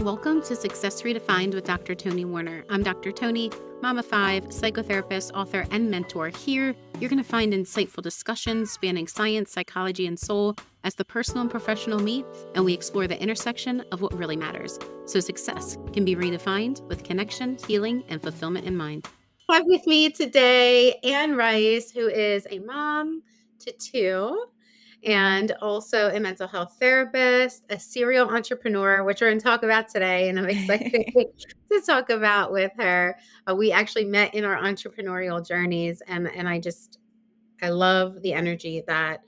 Welcome to Success Redefined with Dr. Toni Warner. I'm Dr. Toni, mom of 5, psychotherapist, author, and mentor. Here, you're going to find insightful discussions spanning science, psychology, and soul as the personal and professional meet, and we explore the intersection of what really matters. So success can be redefined with connection, healing, and fulfillment in mind. I have with me today Ann Rice, who is a mom to 2 and also a mental health therapist, a serial entrepreneur, which we're going to talk about today. And I'm excited to talk about with her. We actually met in our entrepreneurial journeys, and I love the energy that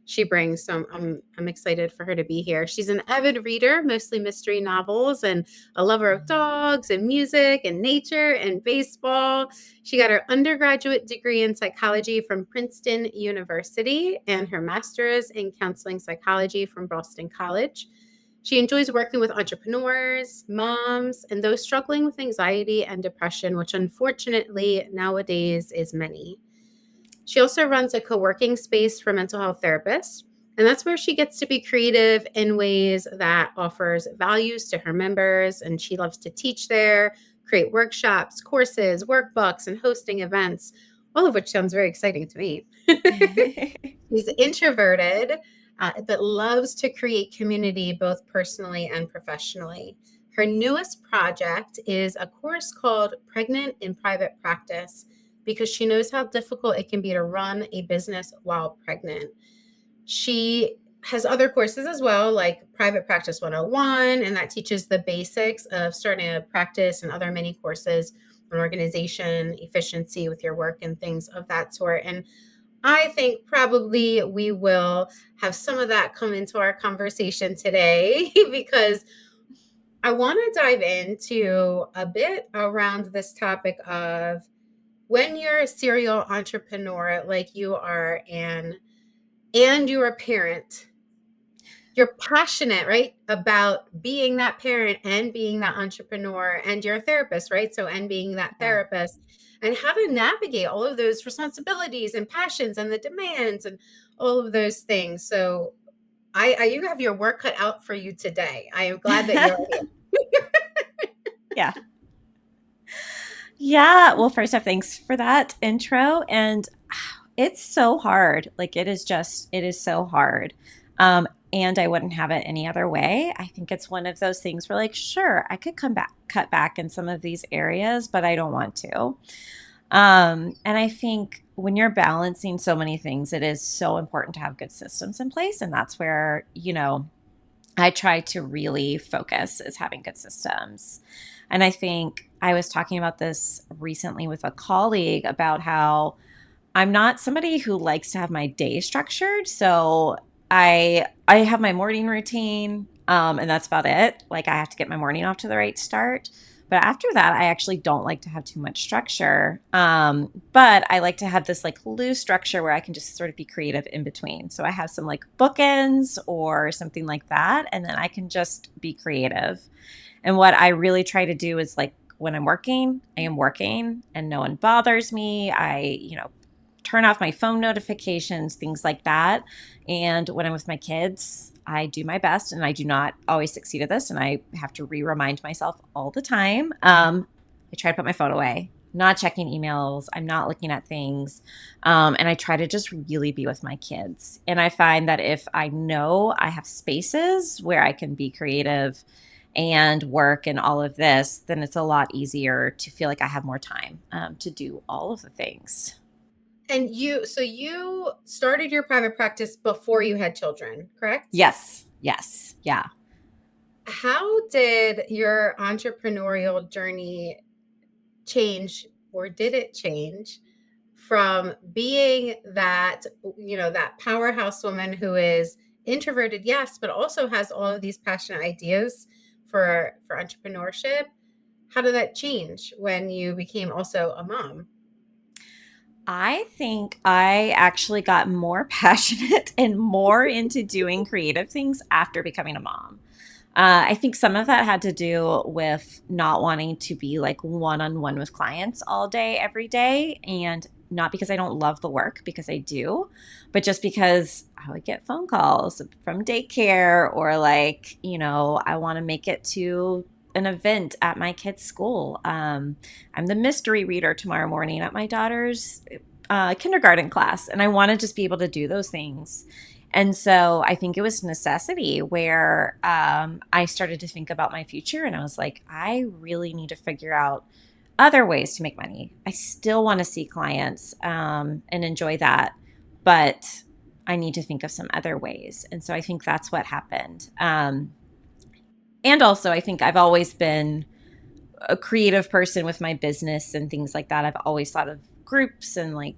she brings. So I'm excited for her to be here. She's an avid reader, mostly mystery novels, and a lover of dogs and music and nature and baseball. She got her undergraduate degree in psychology from Princeton University and her master's in counseling psychology from Boston College. She enjoys working with entrepreneurs, moms, and those struggling with anxiety and depression, which unfortunately nowadays is many. She also runs a co-working space for mental health therapists, and that's where she gets to be creative in ways that offers values to her members, and she loves to teach there, create workshops, courses, workbooks, and hosting events, all of which sounds very exciting to me. She's introverted, but loves to create community both personally and professionally. Her newest project is a course called Pregnant in Private Practice, because she knows how difficult it can be to run a business while pregnant. She has other courses as well, like Private Practice 101, and that teaches the basics of starting a practice, and other many courses on organization, efficiency with your work, and things of that sort. And I think probably we will have some of that come into our conversation today because I want to dive into a bit around this topic of when you're a serial entrepreneur like you are, and you're a parent, you're passionate, right, about being that parent and being that entrepreneur, and you're a therapist, right? So, and being that Yeah. therapist, and how to navigate all of those responsibilities and passions and the demands and all of those things. So, you have your work cut out for you today. I am glad that you're here. Yeah. Yeah. Well, first off, thanks for that intro. And it's so hard. Like it is so hard. And I wouldn't have it any other way. I think it's one of those things where, like, sure, I could cut back in some of these areas, but I don't want to. And I think when you're balancing so many things, it is so important to have good systems in place. And that's where, I try to really focus is having good systems. And I think I was talking about this recently with a colleague about how I'm not somebody who likes to have my day structured. So I have my morning routine, and that's about it. Like I have to get my morning off to the right start. But after that, I actually don't like to have too much structure. But I like to have this like loose structure where I can just sort of be creative in between. So I have some like bookends or something like that, and then I can just be creative. And what I really try to do is like when I'm working, I am working and no one bothers me. Turn off my phone notifications, things like that. And when I'm with my kids, I do my best, and I do not always succeed at this. And I have to remind myself all the time. I try to put my phone away, not checking emails. I'm not looking at things. And I try to just really be with my kids. And I find that if I know I have spaces where I can be creative and work and all of this, then it's a lot easier to feel like I have more time to do all of the things. And you started your private practice before you had children, correct? Yes. Yes. Yeah. How did your entrepreneurial journey change, or did it change from being that, that powerhouse woman who is introverted, yes, but also has all of these passionate ideas for entrepreneurship? How did that change when you became also a mom? I think I actually got more passionate and more into doing creative things after becoming a mom. I think some of that had to do with not wanting to be like one on one with clients all day, every day. And not because I don't love the work, because I do, but just because I would get phone calls from daycare or like, I want to make it to an event at my kid's school. I'm the mystery reader tomorrow morning at my daughter's kindergarten class, and I want to just be able to do those things. And so I think it was necessity where I started to think about my future, and I was like, I really need to figure out other ways to make money. I still want to see clients and enjoy that, but I need to think of some other ways. And so I think that's what happened. And also, I think I've always been a creative person with my business and things like that. I've always thought of groups and like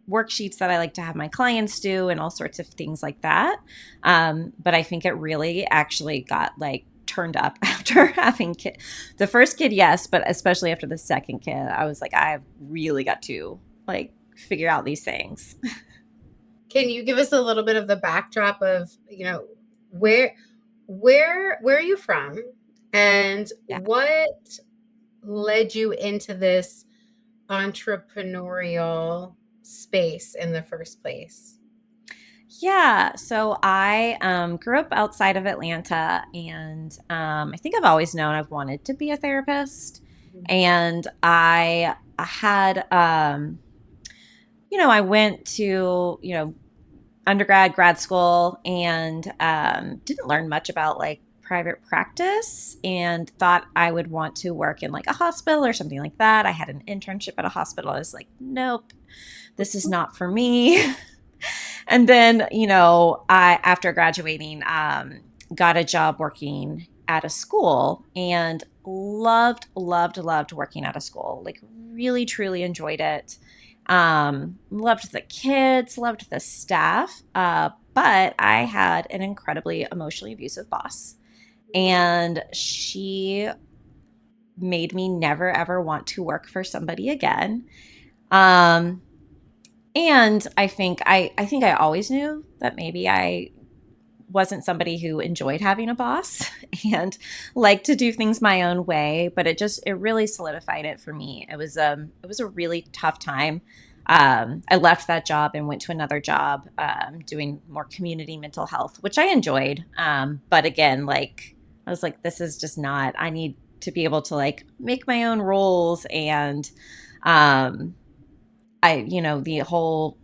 worksheets that I like to have my clients do and all sorts of things like that. But I think it really actually got like turned up after having the first kid, yes, but especially after the second kid, I was like, I've really got to like figure out these things. Can you give us a little bit of the backdrop of, where are you from, and Yeah. what led you into this entrepreneurial space in the first place? Yeah. So I grew up outside of Atlanta, and I think I've always known I've wanted to be a therapist. And I had, I went to, undergrad, grad school, and didn't learn much about like private practice and thought I would want to work in like a hospital or something like that. I had an internship at a hospital. I was like, nope, this is not for me. And then, I, after graduating, got a job working at a school and loved working at a school. Like, really, truly enjoyed it. Loved the kids, loved the staff. But I had an incredibly emotionally abusive boss. And she made me never, ever want to work for somebody again. Um, and I think I always knew that maybe I wasn't somebody who enjoyed having a boss and liked to do things my own way, but it really solidified it for me. It was a really tough time. I left that job and went to another job doing more community mental health, which I enjoyed. But again, like I was like, this is just not. I need to be able to like make my own rules and um, the whole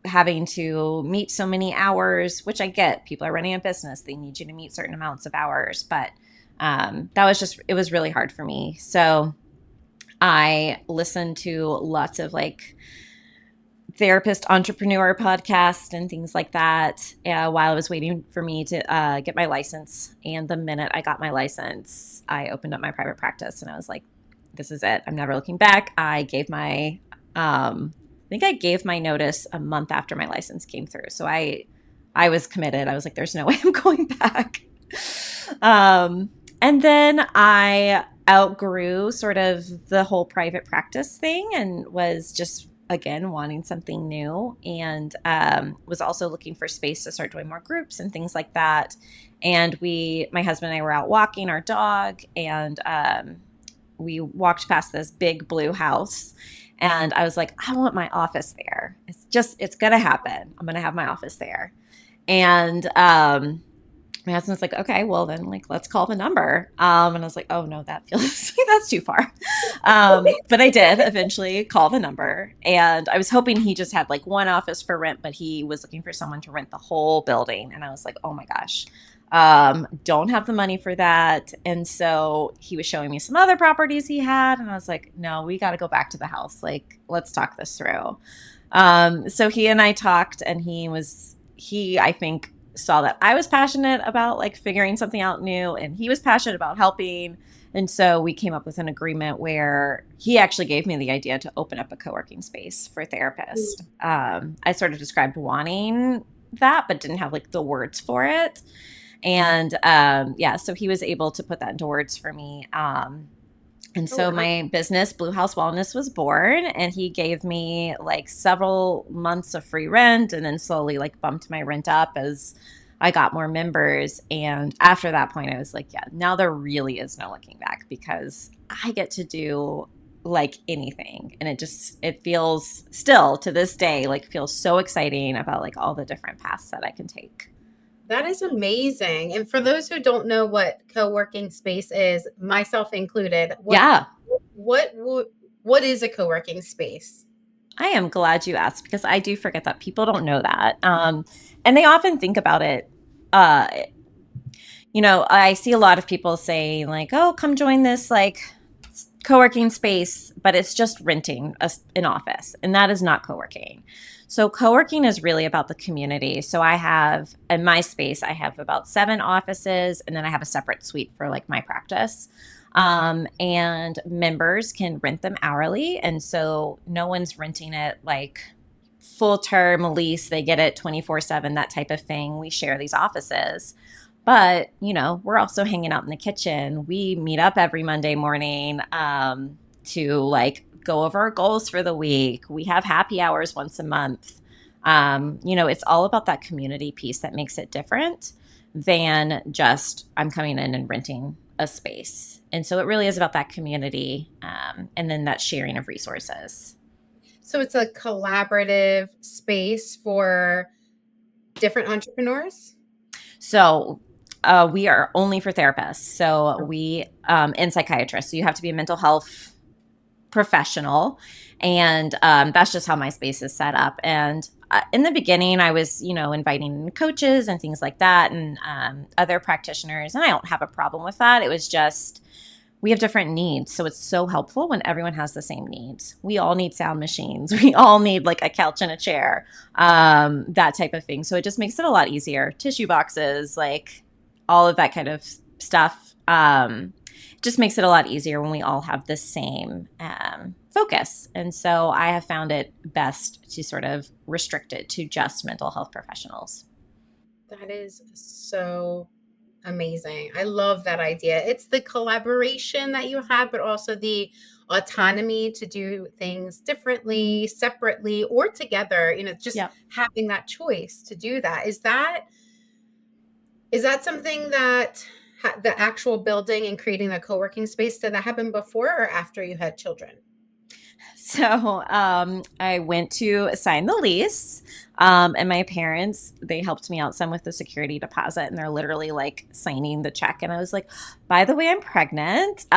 having to meet so many hours, which I get. People are running a business. They need you to meet certain amounts of hours. But it was really hard for me. So I listened to lots of like therapist entrepreneur podcasts and things like that while I was waiting for me to get my license. And the minute I got my license, I opened up my private practice and I was like, this is it. I'm never looking back. I think I gave my notice a month after my license came through. So I was committed. I was like, there's no way I'm going back. And then I outgrew sort of the whole private practice thing and was just, again, wanting something new, and was also looking for space to start doing more groups and things like that. And my husband and I were out walking our dog, and we walked past this big blue house. And I was like, I want my office there. It's going to happen. I'm going to have my office there. And my husband's like, okay, well then, like, let's call the number. And I was like, oh no, that's too far. But I did eventually call the number, and I was hoping he just had like one office for rent, but he was looking for someone to rent the whole building. And I was like, oh my gosh, don't have the money for that. And so he was showing me some other properties he had, and I was like, no, we got to go back to the house. Like, let's talk this through. So he and I talked, and I think saw that I was passionate about like figuring something out new, and he was passionate about helping. And so we came up with an agreement where he actually gave me the idea to open up a co-working space for therapists. I sort of described wanting that, but didn't have like the words for it. And so he was able to put that into words for me. And so my business, Blue House Wellness, was born, and he gave me like several months of free rent, and then slowly like bumped my rent up as I got more members. And after that point, I was like, yeah, now there really is no looking back, because I get to do like anything. And it feels still to this day, like feels so exciting about like all the different paths that I can take. That is amazing. And for those who don't know what co-working space is, myself included, Yeah. what wo- what is a co-working space? I am glad you asked because I do forget that people don't know that. And they often think about it. Uh, I see a lot of people saying like, "Oh, come join this like co-working space," but it's just renting an office, and that is not co-working. So co-working is really about the community. So I have in my space, I have about 7 offices, and then I have a separate suite for like my practice. And members can rent them hourly, and so no one's renting it like full term lease. They get it 24/7, that type of thing. We share these offices. But, we're also hanging out in the kitchen. We meet up every Monday morning to like go over our goals for the week. We have happy hours once a month. It's all about that community piece that makes it different than just I'm coming in and renting a space. And so it really is about that community and then that sharing of resources. So it's a collaborative space for different entrepreneurs? So we are only for therapists. So we and psychiatrists. So you have to be a mental health professional, and that's just how my space is set up. And in the beginning, I was inviting coaches and things like that, and other practitioners, and I don't have a problem with that. It was just we have different needs. So it's so helpful when everyone has the same needs. We all need sound machines. We all need like a couch and a chair, that type of thing. So it just makes it a lot easier. Tissue boxes, like all of that kind of stuff. Just makes it a lot easier when we all have the same focus. And so I have found it best to sort of restrict it to just mental health professionals. That is so amazing. I love that idea. It's the collaboration that you have, but also the autonomy to do things differently, separately, or together, just Yep. having that choice to do that. Is that something that the actual building and creating the co-working space, did that happen before or after you had children? So I went to sign the lease, and my parents, they helped me out some with the security deposit, and they're literally like signing the check. And I was like, by the way, I'm pregnant. So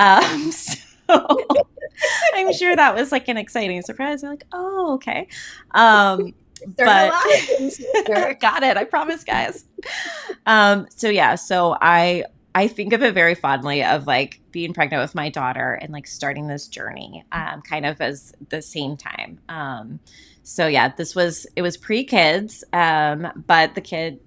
I'm sure that was like an exciting surprise. They're like, oh, okay. Learn a But lot of things here. got it. I promise, guys. So yeah, so I think of it very fondly of like being pregnant with my daughter and like starting this journey, kind of as the same time. So yeah, it was pre-kids, but the kid,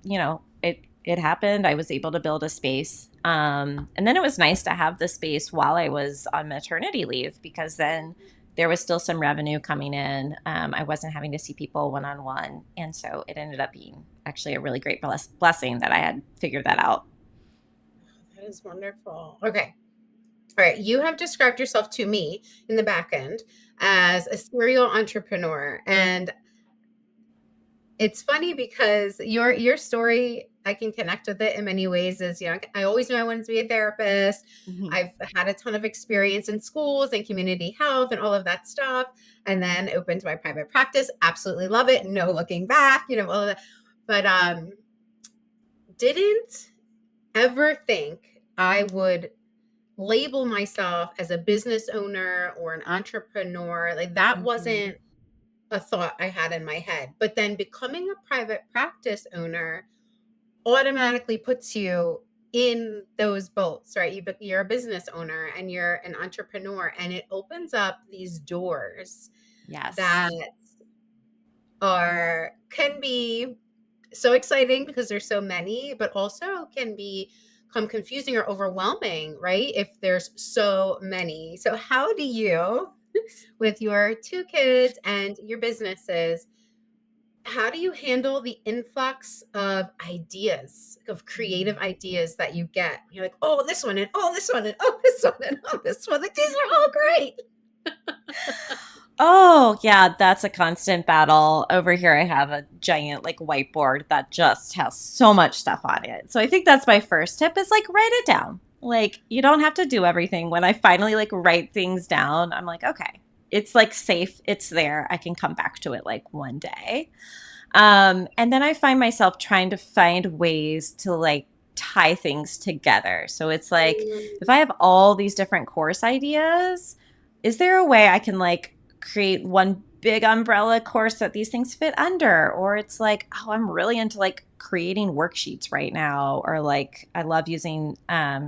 it happened. I was able to build a space. And then it was nice to have the space while I was on maternity leave because then there was still some revenue coming in. I wasn't having to see people one-on-one. And so it ended up being actually a really great blessing that I had figured that out. That is wonderful. Okay. All right. You have described yourself to me in the back end as a serial entrepreneur. And it's funny because your story, I can connect with it in many ways. Is I always knew I wanted to be a therapist. Mhm. I've had a ton of experience in schools and community health and all of that stuff, and then opened my private practice. Absolutely love it. No looking back. All of that. But didn't ever think I would label myself as a business owner or an entrepreneur. Like that Mhm. wasn't a thought I had in my head. But then becoming a private practice owner automatically puts you in those boats, right? You're a business owner and you're an entrepreneur, and it opens up these doors that Yes. can be so exciting because there's so many, but also can become confusing or overwhelming, right? If there's so many. So how do you, with your 2 kids and your businesses, how do you handle the influx of ideas, of creative ideas that you get? You're like, oh, this one, and oh, this one, and oh, this one, and oh, this one. Like, these are all great. Oh, yeah, that's a constant battle. Over here, I have a giant like whiteboard that just has so much stuff on it. So I think that's my first tip is like write it down. Like you don't have to do everything. When I finally like write things down, I'm like, okay, it's like safe. It's there. I can come back to it like one day. And then I find myself trying to find ways to like tie things together. So it's like if I have all these different course ideas, is there a way I can like create one big umbrella course that these things fit under? Or it's like, oh, I'm really into like creating worksheets right now, or like I love using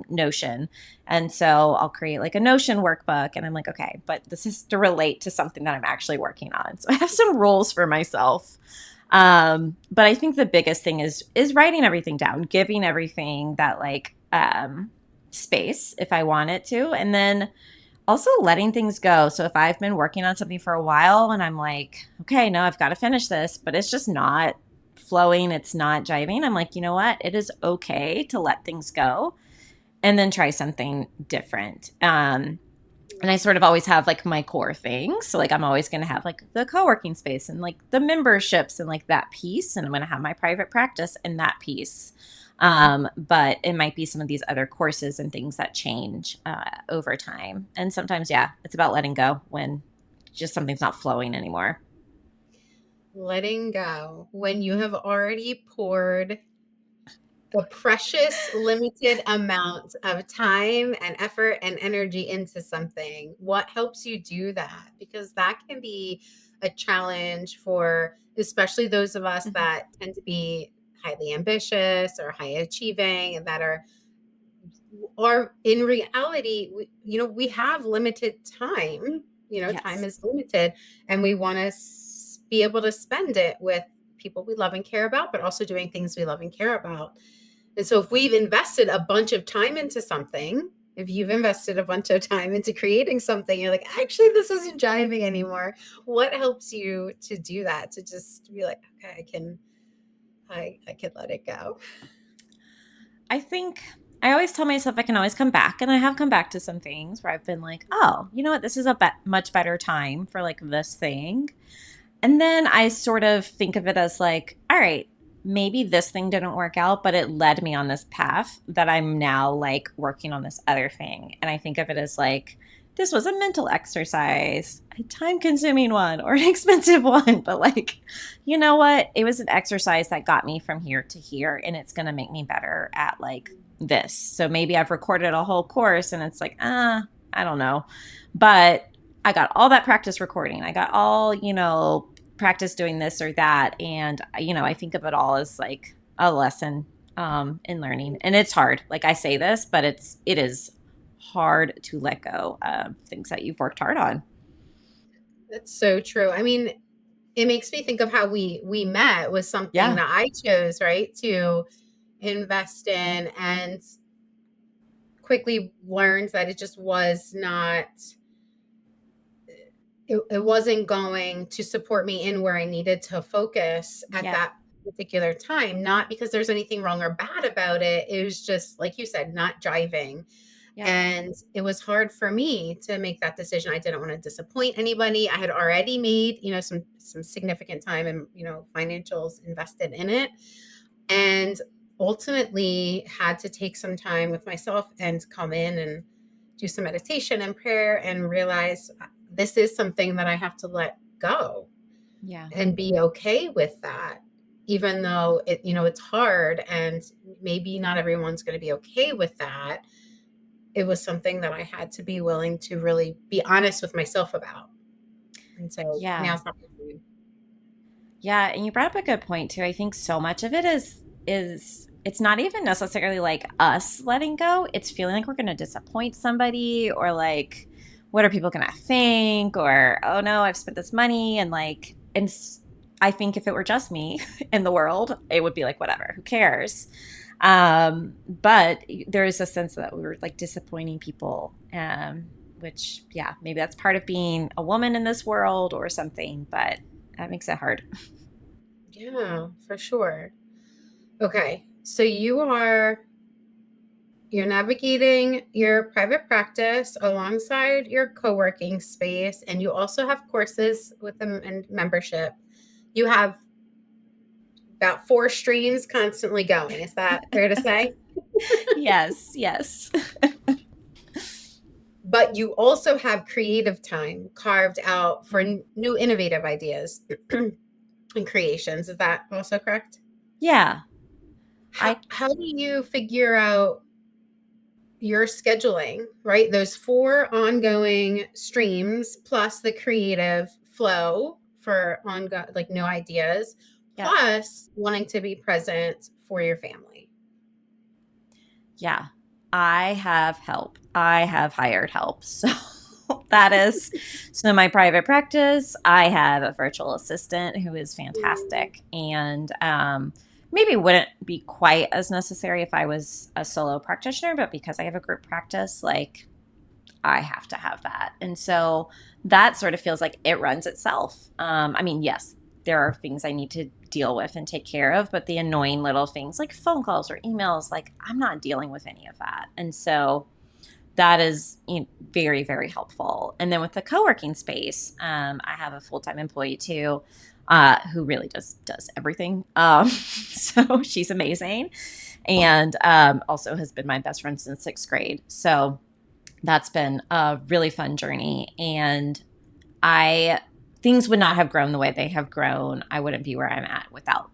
Notion. And so I'll create like a Notion workbook and I'm like, okay, but this is to relate to something that I'm actually working on. So I have some rules for myself. But I think the biggest thing is writing everything down, giving everything that like space if I want it to, and then also letting things go. So if I've been working on something for a while and I'm like, okay, no, I've got to finish this, but it's just not flowing, it's not jiving. I'm like, you know what? It is okay to let things go and then try something different. And I sort of always have like my core things. So like I'm always going to have like the co-working space and like the memberships and like that piece. And I'm going to have my private practice and that piece. But it might be some of these other courses and things that change over time. And sometimes, yeah, it's about letting go when just something's not flowing anymore. Letting go when you have already poured the precious limited amount of time and effort and energy into something. What helps you do that? Because that can be a challenge for especially those of us Mhm. that tend to be highly ambitious or high achieving and that are in reality we have limited time. Time Yes. is limited, and we want to be able to spend it with people we love and care about, but also doing things we love and care about. And so if we've invested a bunch of time into something, if you've invested a bunch of time into creating something, you're like, actually, this isn't jiving anymore. What helps you to do that? To just be like, okay, I can let it go. I think I always tell myself I can always come back. And I have come back to some things where I've been like, oh, you know what? This is a much better time for like this thing. And then I sort of think of it as like, all right, maybe this thing didn't work out, but it led me on this path that I'm now like working on this other thing. And I think of it as like, this was a mental exercise, a time consuming one or an expensive one. But like, you know what? It was an exercise that got me from here to here and it's going to make me better at like this. So maybe I've recorded a whole course and it's like, I don't know. But I got all that practice recording. I got all, practice doing this or that. And, I think of it all as like a lesson in learning. And it's hard. Like I say this, but it is hard to let go of things that you've worked hard on. That's so true. I mean, it makes me think of how we met was something Yeah. that I chose, right, to invest in, and quickly learned that it just was not it wasn't going to support me in where I needed to focus at Yep. that particular time. Not because there's anything wrong or bad about it. It was just, like you said, not jiving. Yep. And it was hard for me to make that decision. I didn't want to disappoint anybody. I had already made, some significant time and, financials invested in it. And ultimately had to take some time with myself and come in and do some meditation and prayer and realize this is something that I have to let go Yeah. and be okay with that, even though it's hard and maybe not everyone's going to be okay with that. It was something that I had to be willing to really be honest with myself about. And so Yeah. now's not the time. Yeah, and you brought up a good point too. I think so much of it is it's not even necessarily like us letting go. It's feeling like we're going to disappoint somebody or like what are people going to think or oh no, I've spent this money and like I think if it were just me in the world, it would be like whatever, who cares? But there is a sense that we were like disappointing people which yeah, maybe that's part of being a woman in this world or something, but that makes it hard. Yeah, for sure. Okay. So you're navigating your private practice alongside your co-working space, and you also have courses with them and membership. You have about four streams constantly going. Is that fair to say? Yes, yes. But you also have creative time carved out for new innovative ideas. and creations. Is that also correct? Yeah. I How do you figure out your scheduling, right? Those four ongoing streams plus the creative flow for ongoing, like new ideas, yeah. plus wanting to be present for your family. Yeah. I have help. I have hired help. So that is so my private practice. I have a virtual assistant who is fantastic and maybe wouldn't be quite as necessary if I was a solo practitioner, but because I have a group practice, like I have to have that. And so that sort of feels like it runs itself. I mean, yes, there are things I need to deal with and take care of, but the annoying little things like phone calls or emails, like I'm not dealing with any of that. And so that is very, very helpful. And then with the co-working space, I have a full-time employee too, who really does everything. So she's amazing, and also has been my best friend since 6th grade. So that's been a really fun journey. And things would not have grown the way they have grown. I wouldn't be where I'm at without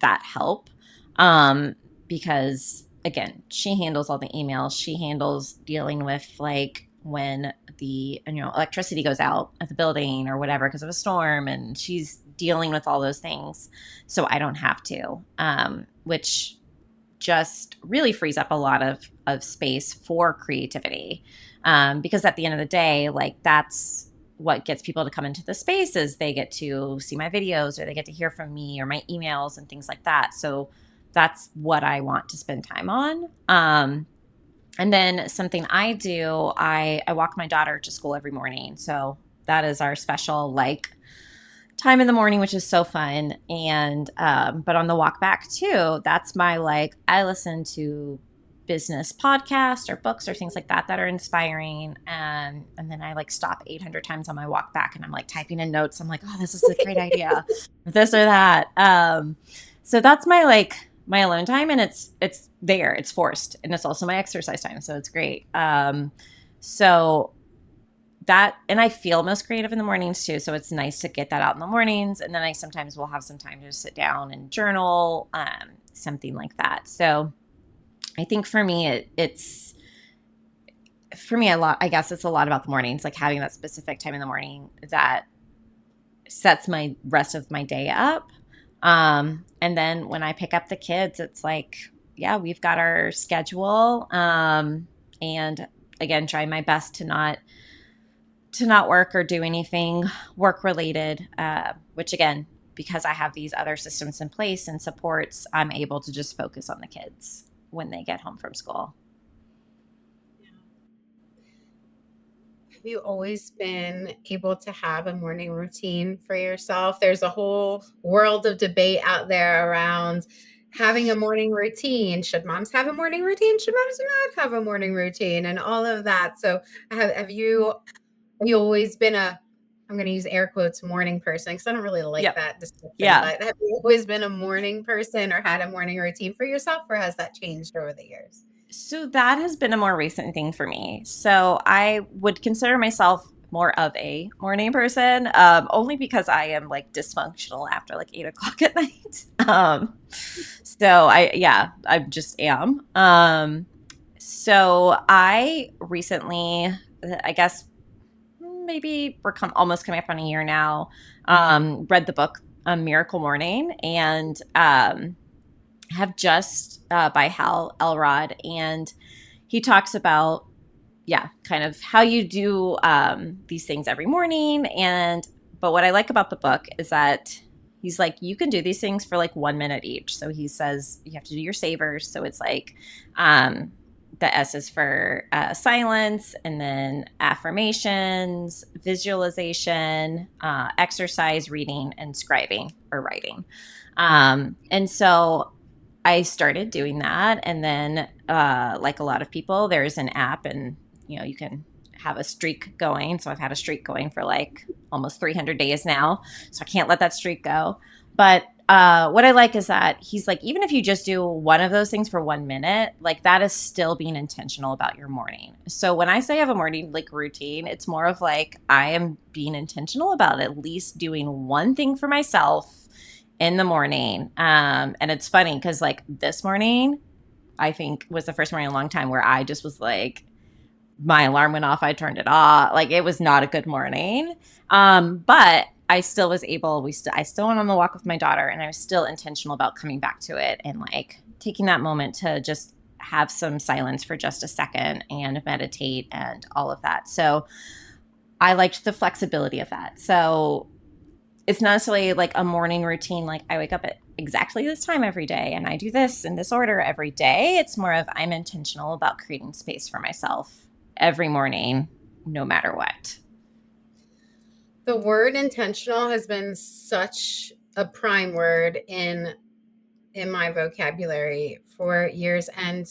that help. Because again, she handles all the emails. She handles dealing with like when the electricity goes out at the building or whatever because of a storm, and she's dealing with all those things. So I don't have to, which just really frees up a lot of space for creativity. Because at the end of the day, like that's what gets people to come into the space is they get to see my videos or they get to hear from me or my emails and things like that. So that's what I want to spend time on. And then something I do, I walk my daughter to school every morning. So that is our special like time in the morning, which is so fun. And but on the walk back too, that's my like I listen to business podcasts or books or things like that are inspiring. And then I like stop 800 times on my walk back and I'm like typing in notes. I'm like, oh, this is a great idea, this or that. So that's my like my alone time, and it's there, it's forced, and it's also my exercise time. So it's great. So that, and I feel most creative in the mornings too. So it's nice to get that out in the mornings. And then I sometimes will have some time to sit down and journal, something like that. So I think for me, it's for me a lot. I guess it's a lot about the mornings, like having that specific time in the morning that sets my rest of my day up. And then when I pick up the kids, it's like, yeah, we've got our schedule. And again, try my best to not work or do anything work related, which again, because I have these other systems in place and supports, I'm able to just focus on the kids when they get home from school. Have you always been able to have a morning routine for yourself? There's a whole world of debate out there around having a morning routine. Should moms have a morning routine? Should moms not have a morning routine? And all of that. So have you always been I'm going to use air quotes, morning person, because I don't really like Yep. that description, Yeah. but have you always been a morning person or had a morning routine for yourself, or has that changed over the years? So that has been a more recent thing for me. So I would consider myself more of a morning person, only because I am like dysfunctional after like 8 o'clock at night. So I just am. So I recently, I guess maybe we're almost coming up on a year now, read the book A Miracle Morning, and have just by Hal Elrod, and he talks about kind of how you do these things every morning. And but what I like about the book is that he's like, you can do these things for like 1 minute each. So he says you have to do your savers. So it's like the S is for silence, and then affirmations, visualization, exercise, reading, and scribing or writing. And so I started doing that. And then, like a lot of people, there's an app, and you can have a streak going. So I've had a streak going for like almost 300 days now. So I can't let that streak go. But what I like is that he's like, even if you just do one of those things for 1 minute, like that is still being intentional about your morning. So when I say I have a morning like routine, it's more of like I am being intentional about at least doing one thing for myself in the morning. And it's funny because like this morning, I think was the first morning in a long time where I just was like, my alarm went off. I turned it off. Like it was not a good morning. But I still was able, I still went on the walk with my daughter, and I was still intentional about coming back to it and like taking that moment to just have some silence for just a second and meditate and all of that. So I liked the flexibility of that. So it's not necessarily like a morning routine. Like I wake up at exactly this time every day and I do this in this order every day. It's more of I'm intentional about creating space for myself every morning, no matter what. The word intentional has been such a prime word in my vocabulary for years, and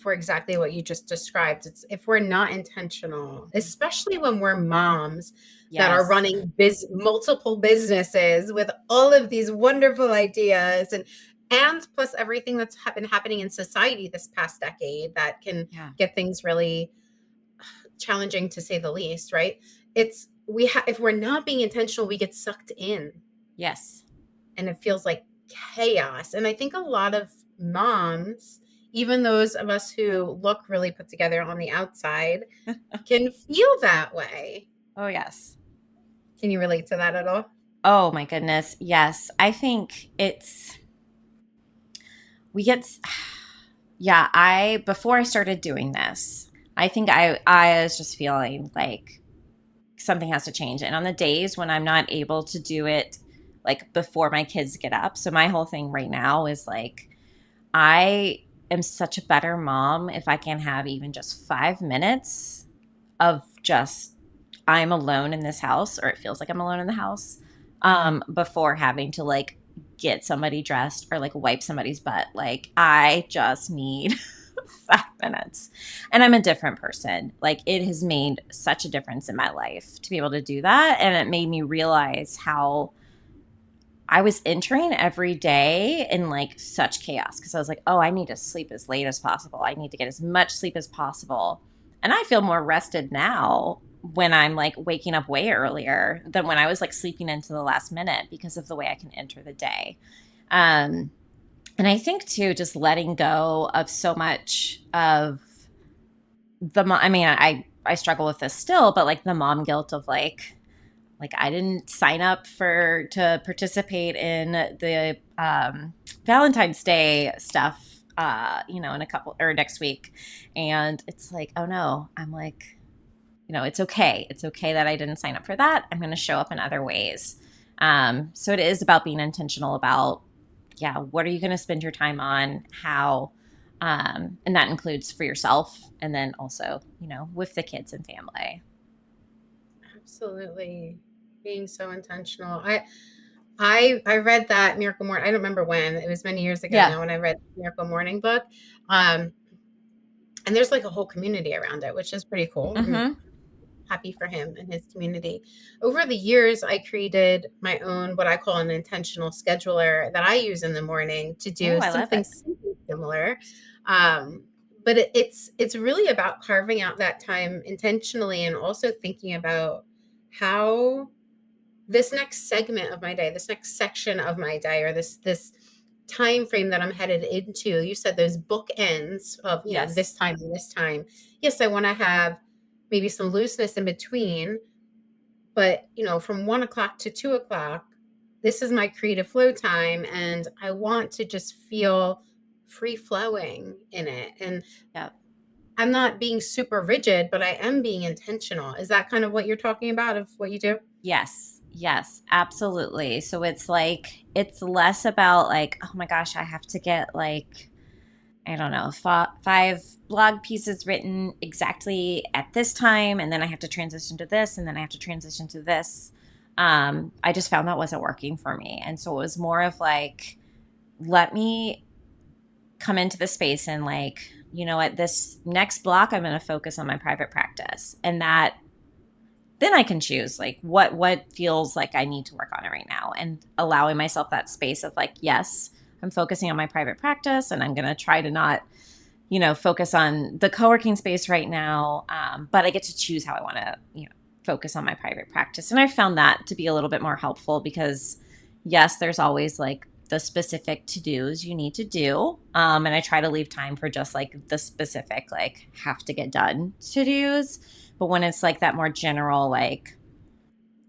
for exactly what you just described. It's if we're not intentional, especially when we're moms that are Yes. running multiple businesses with all of these wonderful ideas and plus everything that's been happening in society this past decade that can Yeah. get things really challenging to say the least, right? It's if we're not being intentional, we get sucked in Yes. and it feels like chaos. And I think a lot of moms, even those of us who look really put together on the outside, can feel that way. Oh, yes. Can you relate to that at all? Oh, my goodness. Yes. I think we get, yeah, before I started doing this, I think I was just feeling like something has to change. And on the days when I'm not able to do it, like before my kids get up. So my whole thing right now is like, I am such a better mom if I can have even just 5 minutes of just I'm alone in this house, or it feels like I'm alone in the house, before having to like get somebody dressed or like wipe somebody's butt. Like I just need 5 minutes. And I'm a different person. Like it has made such a difference in my life to be able to do that. And it made me realize how I was entering every day in like such chaos because I was like, oh, I need to sleep as late as possible. I need to get as much sleep as possible. And I feel more rested now when I'm like waking up way earlier than when I was like sleeping into the last minute because of the way I can enter the day. Um, and I think too, just letting go of so much of I mean, I struggle with this still, but like the mom guilt of like I didn't sign up to participate in the Valentine's Day stuff, in a couple or next week, and it's like, oh no, I'm like, it's okay. It's okay that I didn't sign up for that. I'm going to show up in other ways. So it is about being intentional about, yeah, what are you going to spend your time on? How, and that includes for yourself, and then also, with the kids and family. Absolutely. Being so intentional. I read that Miracle Morning. I don't remember when. It was many years ago Yeah. now when I read Miracle Morning book. Um, and there's like a whole community around it, which is pretty cool. I'm Mm-hmm. happy for him and his community. Over the years, I created my own, what I call an intentional scheduler that I use in the morning to Oh, do I love something it. similar. But it's really about carving out that time intentionally and also thinking about how this next segment of my day, this next section of my day, or this time frame that I'm headed into. You said those bookends of, this Yes. time and this time. Yes, I want to have maybe some looseness in between, but from 1 o'clock to 2 o'clock, this is my creative flow time, and I want to just feel free flowing in it. And Yeah. I'm not being super rigid, but I am being intentional. Is that kind of what you're talking about of what you do? Yes. Yes, absolutely. So it's like, it's less about like, oh my gosh, I have to get like, I don't know, five blog pieces written exactly at this time. And then I have to transition to this. And then I have to transition to this. I just found that wasn't working for me. And so it was more of like, let me come into the space and like, at this next block, I'm going to focus on my private practice. And that then I can choose like what feels like I need to work on it right now, and allowing myself that space of like, yes, I'm focusing on my private practice, and I'm going to try to not, focus on the co-working space right now. But I get to choose how I want to, focus on my private practice. And I found that to be a little bit more helpful because, yes, there's always like the specific to-dos you need to do. And I try to leave time for just like the specific, like have to get done to-dos. But when it's like that more general, like,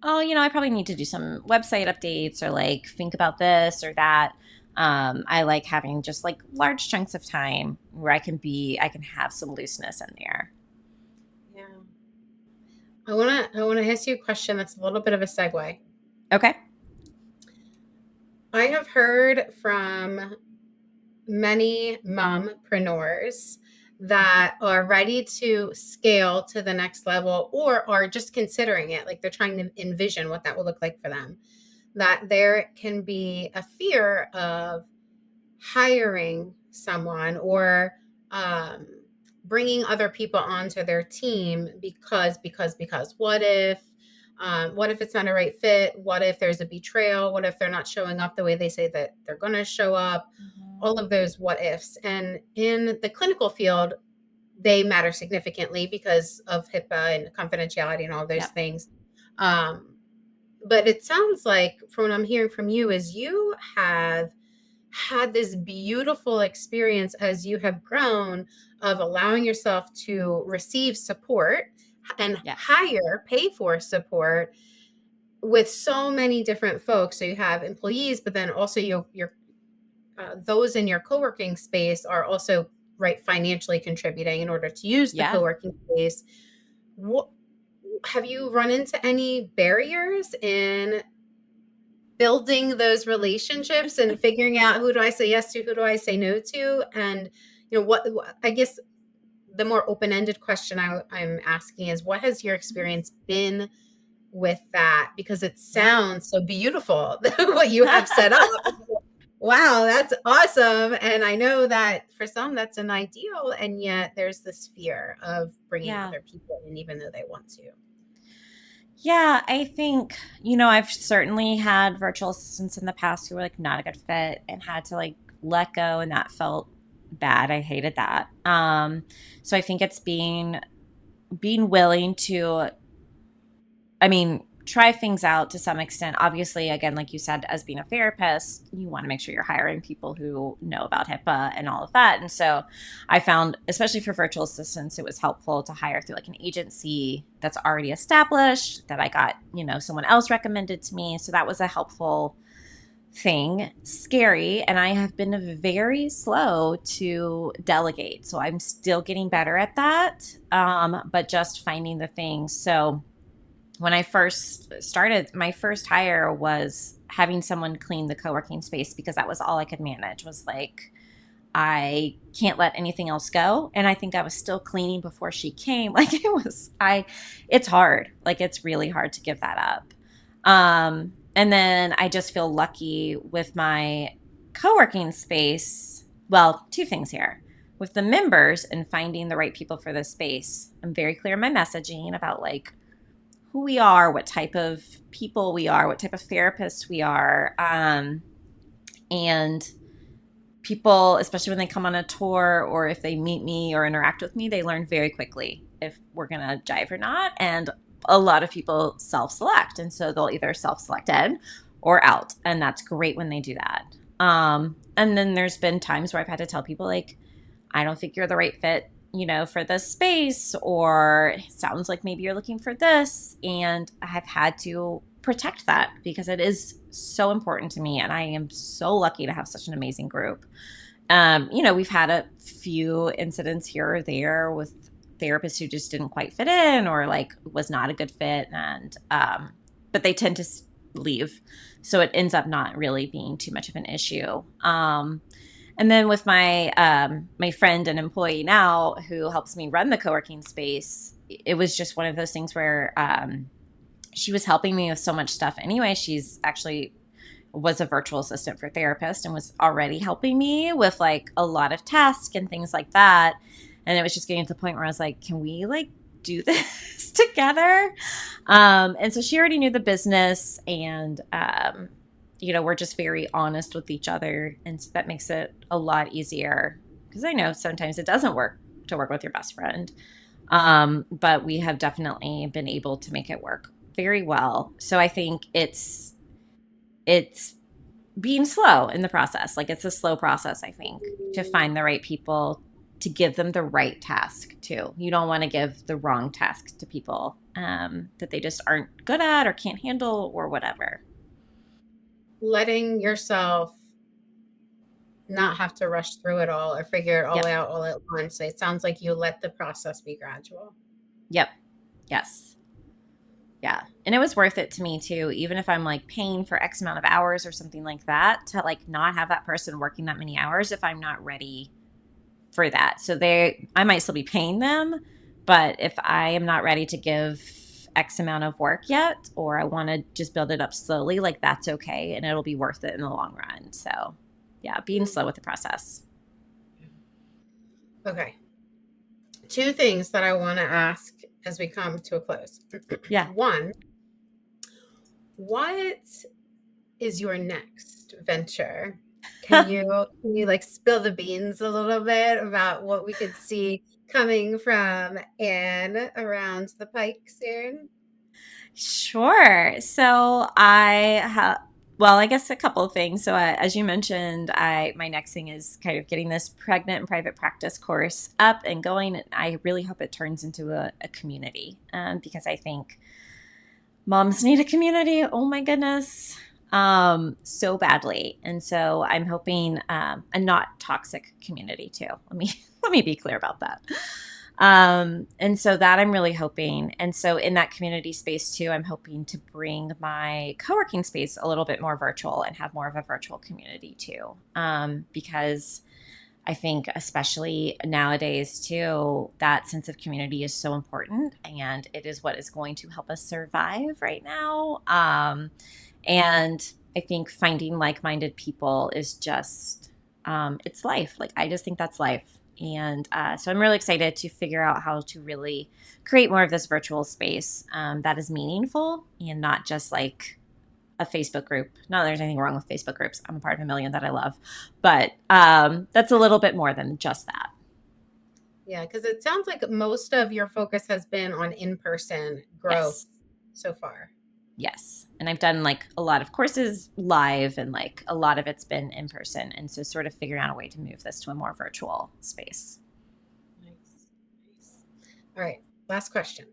oh, I probably need to do some website updates or like think about this or that. I like having just like large chunks of time where I can have some looseness in there. Yeah. I wanna ask you a question that's a little bit of a segue. Okay. I have heard from many mompreneurs that are ready to scale to the next level or are just considering it, like they're trying to envision what that will look like for them, that there can be a fear of hiring someone or um, bringing other people onto their team because what if it's not a right fit? What if there's a betrayal? What if they're not showing up the way they say that they're going to show up? Mhm. All of those what ifs. And in the clinical field, they matter significantly because of HIPAA and confidentiality and all those Yep. things. Um, but it sounds like, from what I'm hearing from you, is you have had this beautiful experience as you have grown of allowing yourself to receive support and Yeah. pay for support with so many different folks. So you have employees, but then also your those in your co-working space are also right financially contributing in order to use the Yeah. co-working space. What have you run into any barriers in building those relationships and figuring out who do I say yes to, who do I say no to? And what I guess the more open-ended question I'm asking is, what has your experience been with that? Because it sounds so beautiful what you have set up. Wow, that's awesome. And I know that for some that's an ideal, and yet there's this fear of bringing Yeah. other people in even though they want to. Yeah, I think, I've certainly had virtual assistants in the past who were like not a good fit and had to like let go, and that felt bad. I hated that. So I think it's being willing to, I mean, try things out to some extent. Obviously, again, like you said, as being a therapist, you want to make sure you're hiring people who know about HIPAA and all of that. And so I found, especially for virtual assistants, it was helpful to hire through like an agency that's already established that I got, someone else recommended to me. So that was a helpful thing. Scary. And I have been very slow to delegate. So I'm still getting better at that. But just finding the things. So when I first started, my first hire was having someone clean the co-working space because that was all I could manage. Was like, I can't let anything else go. And I think I was still cleaning before she came. Like it's hard. Like it's really hard to give that up. And then I just feel lucky with my co-working space. Well, two things here. With the members and finding the right people for this space, I'm very clear in my messaging about like who we are, what type of people we are, what type of therapists we are. And people, especially when they come on a tour or if they meet me or interact with me, they learn very quickly if we're going to jive or not. And a lot of people self-select. And so they'll either self-select in or out. And that's great when they do that. And then there's been times where I've had to tell people like, I don't think you're the right fit, for this space, or it sounds like maybe you're looking for this. And I have had to protect that because it is so important to me. And I am so lucky to have such an amazing group. We've had a few incidents here or there with therapists who just didn't quite fit in or like was not a good fit. And, but they tend to leave. So it ends up not really being too much of an issue. And then with my friend and employee now who helps me run the co-working space, it was just one of those things where she was helping me with so much stuff anyway. She's actually was a virtual assistant for therapists and was already helping me with like a lot of tasks and things like that. And it was just getting to the point where I was like, can we like do this together? And so she already knew the business, and we're just very honest with each other. And so that makes it a lot easier because I know sometimes it doesn't work to work with your best friend. But we have definitely been able to make it work very well. So I think it's being slow in the process. Like it's a slow process, I think, to find the right people to give them the right task too. You don't want to give the wrong task to people that they just aren't good at or can't handle or whatever. Letting yourself not have to rush through it all or figure it all Yep. out all at once. It sounds like you let the process be gradual. Yep. Yes. Yeah. And it was worth it to me too, even if I'm like paying for X amount of hours or something like that, to like not have that person working that many hours if I'm not ready for that. So I might still be paying them, but if I am not ready to give X amount of work yet, or I want to just build it up slowly, like that's okay. And it'll be worth it in the long run. So yeah, being slow with the process. Okay. Two things that I want to ask as we come to a close. Yeah. One, what is your next venture? Can you like spill the beans a little bit about what we could see coming from Anne around the pike soon? Sure. So I have, well, I guess a couple of things. So as you mentioned, my next thing is kind of getting this pregnant and private practice course up and going. And I really hope it turns into a community because I think moms need a community. Oh my goodness. So badly. And so I'm hoping a not toxic community too. Let me be clear about that. And so that I'm really hoping. And so in that community space too, I'm hoping to bring my co-working space a little bit more virtual and have more of a virtual community too. Because I think especially nowadays too, that sense of community is so important and it is what is going to help us survive right now. And I think finding like-minded people is just, it's life. Like, I just think that's life. And so I'm really excited to figure out how to really create more of this virtual space that is meaningful and not just like a Facebook group. Not that there's anything wrong with Facebook groups. I'm a part of a million that I love. But that's a little bit more than just that. Yeah, because it sounds like most of your focus has been on in-person growth Yes. so far. Yes. And I've done like a lot of courses live and like a lot of it's been in person. And so sort of figuring out a way to move this to a more virtual space. Nice. Nice. All right, last question.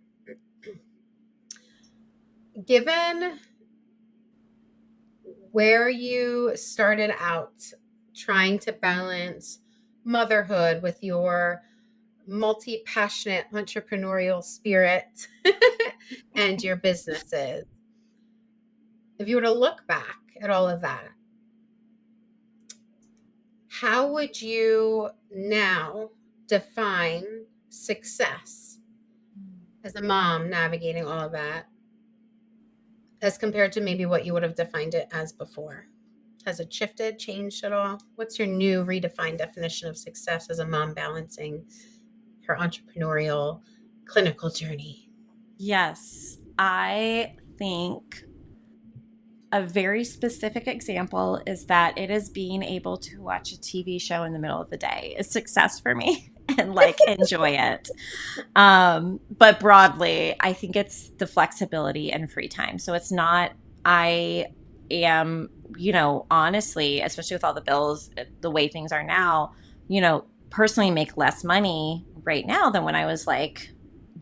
Given where you started out trying to balance motherhood with your multi-passionate entrepreneurial spirit and your businesses, if you were to look back at all of that, how would you now define success as a mom navigating all of that as compared to maybe what you would have defined it as before? Has it shifted, changed at all? What's your new redefined definition of success as a mom balancing her entrepreneurial clinical journey? Yes. I think a very specific example is that it is being able to watch a TV show in the middle of the day is success for me and like enjoy it. But broadly, I think it's the flexibility and free time. So it's not, I am, honestly, especially with all the bills, the way things are now, personally make less money right now than when I was like,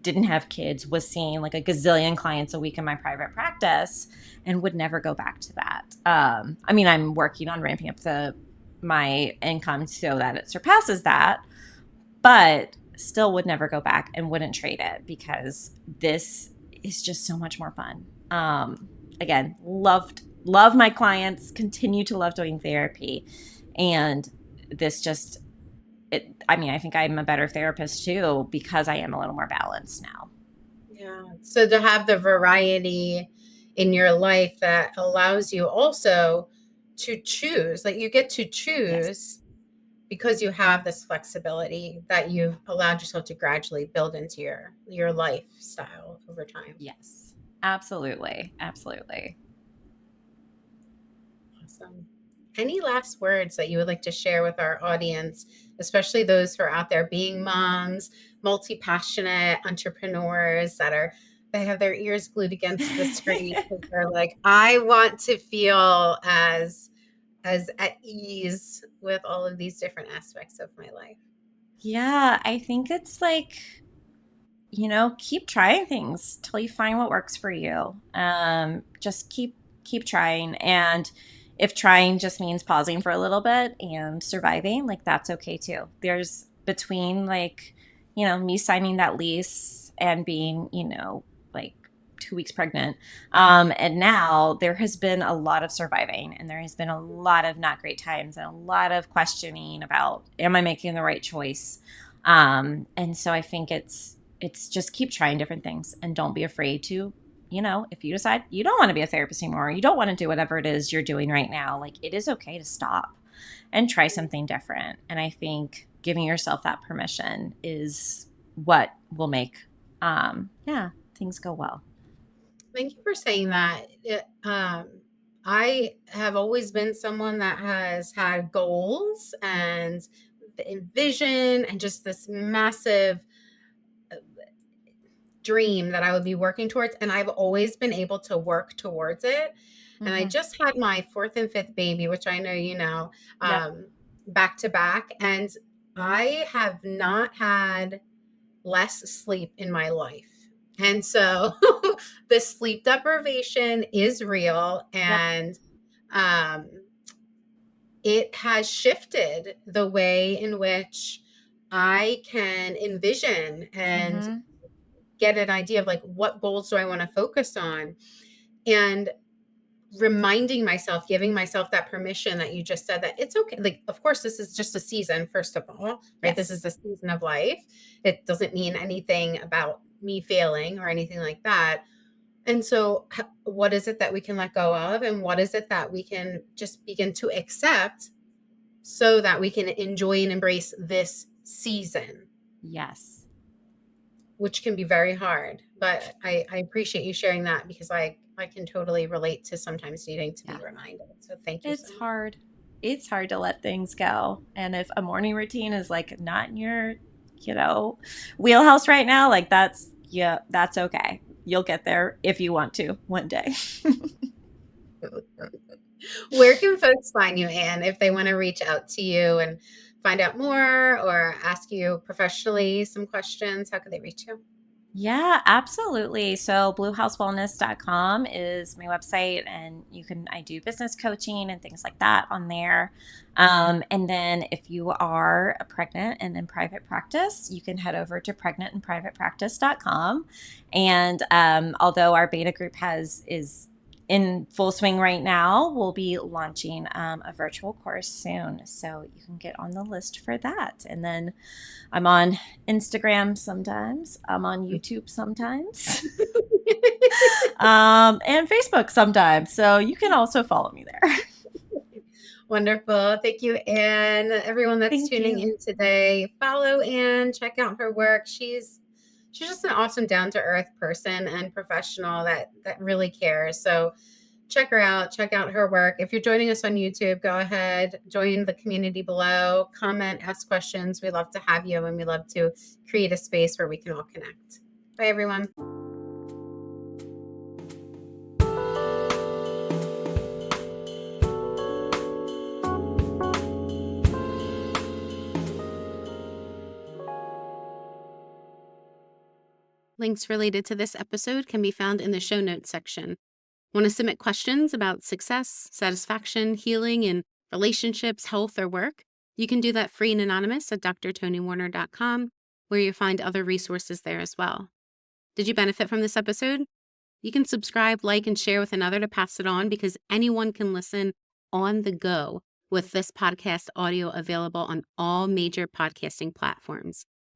didn't have kids, was seeing like a gazillion clients a week in my private practice and would never go back to that. I mean, I'm working on ramping up my income so that it surpasses that, but still would never go back and wouldn't trade it because this is just so much more fun. Again, love my clients, continue to love doing therapy, and this just I mean, I think I'm a better therapist too because I am a little more balanced now. Yeah. So to have the variety in your life that allows you also to choose, like you get to Yes. choose because you have this flexibility that you've allowed yourself to gradually build into your lifestyle over time. Yes. Absolutely. Absolutely. Awesome. Any last words that you would like to share with our audience, especially those who are out there being moms, multi-passionate entrepreneurs they have their ears glued against the screen because they're like, I want to feel as as at ease with all of these different aspects of my life. Yeah, I think it's like, keep trying things till you find what works for you. Just keep trying, and if trying just means pausing for a little bit and surviving, like that's okay too. There's between like, me signing that lease and being, like 2 weeks pregnant, and now there has been a lot of surviving, and there has been a lot of not great times and a lot of questioning about, am I making the right choice? And so I think it's just keep trying different things and don't be afraid to, if you decide you don't want to be a therapist anymore, you don't want to do whatever it is you're doing right now, like it is okay to stop and try something different. And I think giving yourself that permission is what will make, things go well. Thank you for saying that. I have always been someone that has had goals and vision and just this massive dream that I would be working towards. And I've always been able to work towards it. And I Mm-hmm. just had my fourth and fifth baby, which I know you know, Yep. back to back. And I have not had less sleep in my life. And so the sleep deprivation is real. Yep. And um, it has shifted the way in which I can envision and Mm-hmm. get an idea of like what goals do I want to focus on, and reminding myself, giving myself that permission that you just said, that it's okay. Like, of course, this is just a season, first of all, right? This is Yes. a season of life. It doesn't mean anything about me failing or anything like that. And so what is it that we can let go of, and what is it that we can just begin to accept so that we can enjoy and embrace this season, Yes. which can be very hard. But I appreciate you sharing that, because I can totally relate to sometimes needing to Yeah. be reminded. So thank you so It's much. hard. It's hard to let things go. And if a morning routine is like not in your, wheelhouse right now, like that's okay. You'll get there if you want to one day. Where can folks find you, Anne, if they want to reach out to you and find out more or ask you professionally some questions? How can they reach you? Yeah, absolutely. So bluehousewellness.com is my website, and I do business coaching and things like that on there. And then if you are pregnant and in private practice, you can head over to pregnantandprivatepractice.com. And although our beta group is in full swing right now, we'll be launching a virtual course soon. So you can get on the list for that. And then I'm on Instagram sometimes. I'm on YouTube sometimes. And Facebook sometimes. So you can also follow me there. Wonderful. Thank you, Anne. Everyone that's Thank tuning you. in today, follow Anne, check out her work. She's just an awesome, down-to-earth person and professional that really cares. So check her out, check out her work. If you're joining us on YouTube, go ahead, join the community below, comment, ask questions. We love to have you, and we love to create a space where we can all connect. Bye, everyone. Links related to this episode can be found in the show notes section. Want to submit questions about success, satisfaction, healing, and relationships, health, or work? You can do that free and anonymous at drtonywarner.com, where you'll find other resources there as well. Did you benefit from this episode? You can subscribe, like, and share with another to pass it on, because anyone can listen on the go with this podcast audio available on all major podcasting platforms.